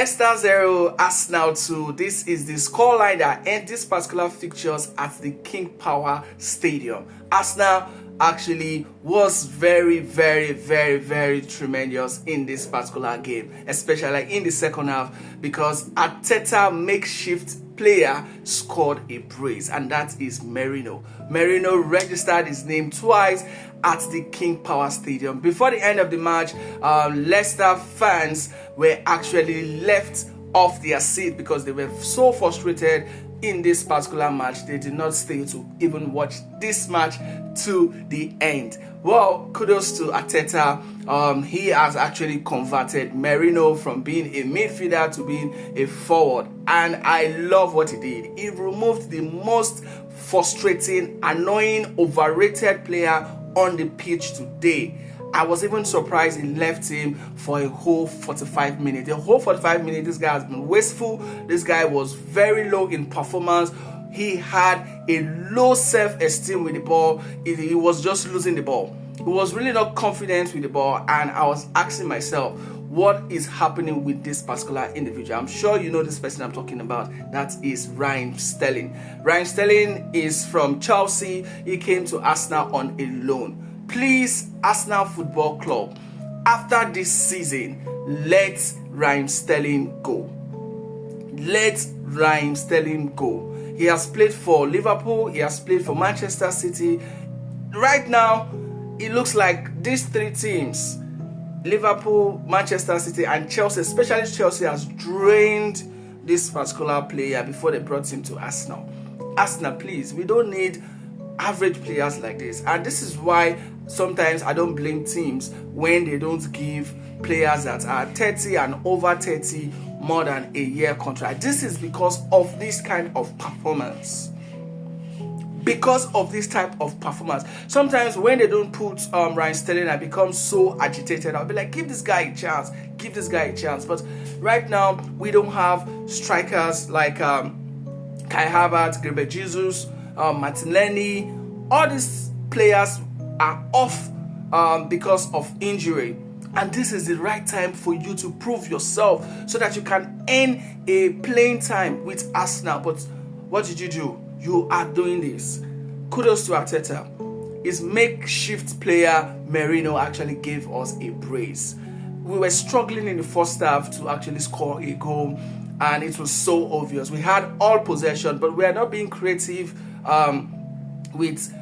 Leicester 0, Arsenal 2. This is the scoreline that ends this particular fixtures at the King Power Stadium. Arsenal actually was very tremendous in this particular game, especially in the second half, because Arteta makeshift player scored a brace, and that is Merino. Merino registered his name twice at the King Power Stadium. Before the end of the match, Leicester fans were actually left off their seat because they were so frustrated in this particular match. They did not stay to even watch this match to the end. Well, kudos to Arteta. He has actually converted Merino from being a midfielder to being a forward, and I love what he did. He removed the most frustrating, annoying, overrated player on the pitch today. I was even surprised he left him for a whole 45 minutes. The whole 45 minutes, this guy has been wasteful. This guy was very low in performance. He had a low self-esteem with the ball. He was just losing the ball. He was really not confident with the ball, and I was asking myself, what is happening with this particular individual? I'm sure you know this person I'm talking about. That is Raheem Sterling. Raheem Sterling is from Chelsea. He came to Arsenal on a loan. Please, Arsenal Football Club, after this season, let Raheem Sterling go. Let Raheem Sterling go. He has played for Liverpool. He has played for Manchester City. Right now, it looks like these three teams, Liverpool, Manchester City, and Chelsea, especially Chelsea, has drained this particular player before they brought him to Arsenal. Arsenal, please, we don't need average players like this. And this is why sometimes I don't blame teams when they don't give players that are 30 and over 30 more than a year contract. This is because of this kind of performance. Because of this type of performance. Sometimes when they don't put Raheem Sterling, I become so agitated. I'll be like, give this guy a chance. Give this guy a chance. But right now, we don't have strikers like Kai Havertz, Gabriel Jesus, Martinelli. All these players are off because of injury. And this is the right time for you to prove yourself so that you can earn a playing time with Arsenal. But what did you do? You are doing this. Kudos to Arteta. His makeshift player Merino actually gave us a brace. We were struggling in the first half to actually score a goal, and it was so obvious. We had all possession, but we are not being creative with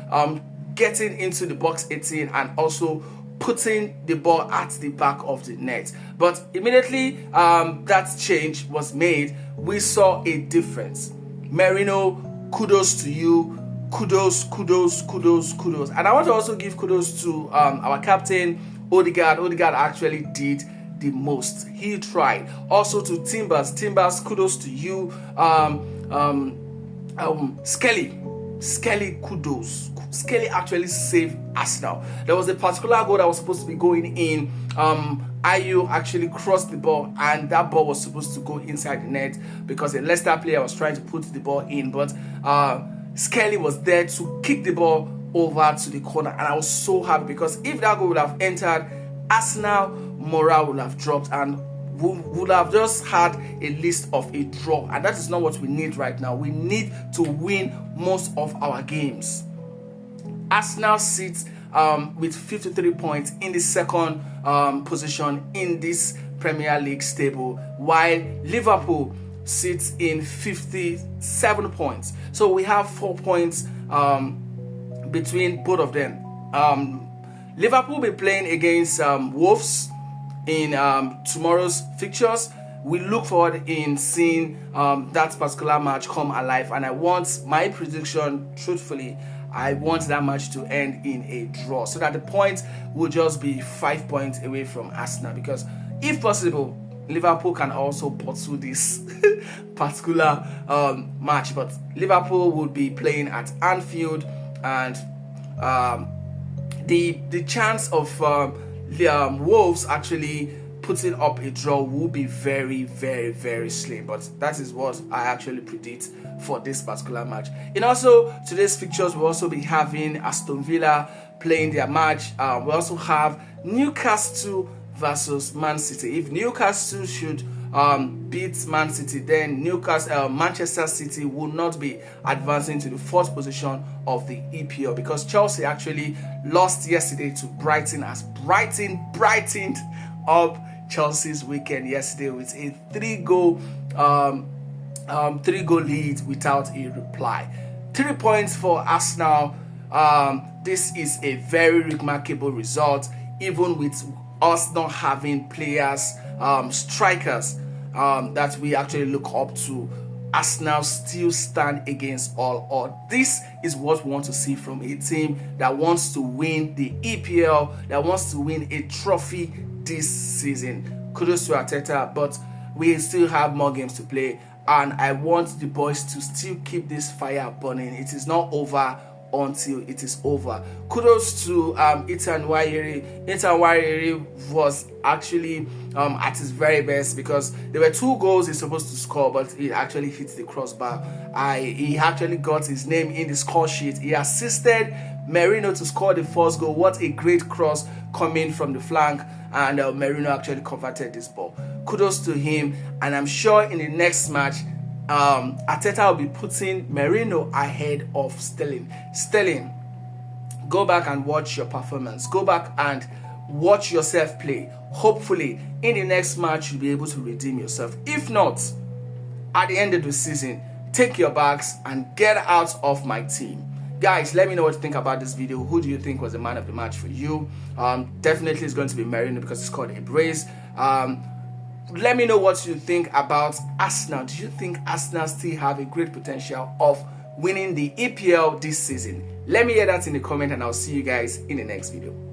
getting into the box 18 and also putting the ball at the back of the net. But immediately that change was made, we saw a difference. Merino, kudos to you. Kudos. And I want to also give kudos to our captain, Odegaard. Odegaard actually did the most. He tried. Also to Timbers, kudos to you. Skelly, kudos. Skelly actually saved Arsenal. There was a particular goal that was supposed to be going in. Ayew actually crossed the ball, and that ball was supposed to go inside the net because a Leicester player was trying to put the ball in, but Skelly was there to kick the ball over to the corner, and I was so happy because if that goal would have entered, Arsenal morale would have dropped and would have just had a list of a draw, and that is not what we need right now. We need to win most of our games. Arsenal sits with 53 points in the second position in this Premier League table, while Liverpool sits in 57 points. So we have 4 points between both of them. Liverpool will be playing against Wolves in tomorrow's fixtures. We look forward in seeing that particular match come alive, and I want my prediction, truthfully, I want that match to end in a draw so that the point will just be 5 points away from Arsenal, because if possible, Liverpool can also pursue this particular match. But Liverpool would be playing at Anfield, and the chance of Wolves actually putting up a draw will be very slim. But that is what I actually predict for this particular match. And also today's fixtures will also be having Aston Villa playing their match. We also have Newcastle versus Man City. If Newcastle should beat Man City, then Manchester City will not be advancing to the fourth position of the EPL, because Chelsea actually lost yesterday to Brighton, as Brighton brightened up Chelsea's weekend yesterday with a three-goal lead without a reply. 3 points for Arsenal. This is a very remarkable result, even with us not having players, strikers that we actually look up to. Arsenal still stand against all odds. This is what we want to see from a team that wants to win the EPL, that wants to win a trophy this season. Kudos to Arteta, but we still have more games to play, and I want the boys to still keep this fire burning. It is not over until it is over. Kudos to Ethan Wayere. Ethan Wayere was actually at his very best, because there were 2 goals he's supposed to score, but he actually hit the crossbar. He actually got his name in the score sheet. He assisted Merino to score the first goal. What a great cross coming from the flank, and Merino actually converted this ball. Kudos to him, and I'm sure in the next match Arteta will be putting Merino ahead of Sterling. Sterling, go back and watch your performance. Go back and watch yourself play. Hopefully, in the next match, you'll be able to redeem yourself. If not, at the end of the season, take your bags and get out of my team. Guys, let me know what you think about this video. Who do you think was the man of the match for you? Definitely it's going to be Merino, because it's called a brace. Let me know what you think about Arsenal. Do you think Arsenal still have a great potential of winning the EPL this season? Let me hear that in the comment, and I'll see you guys in the next video.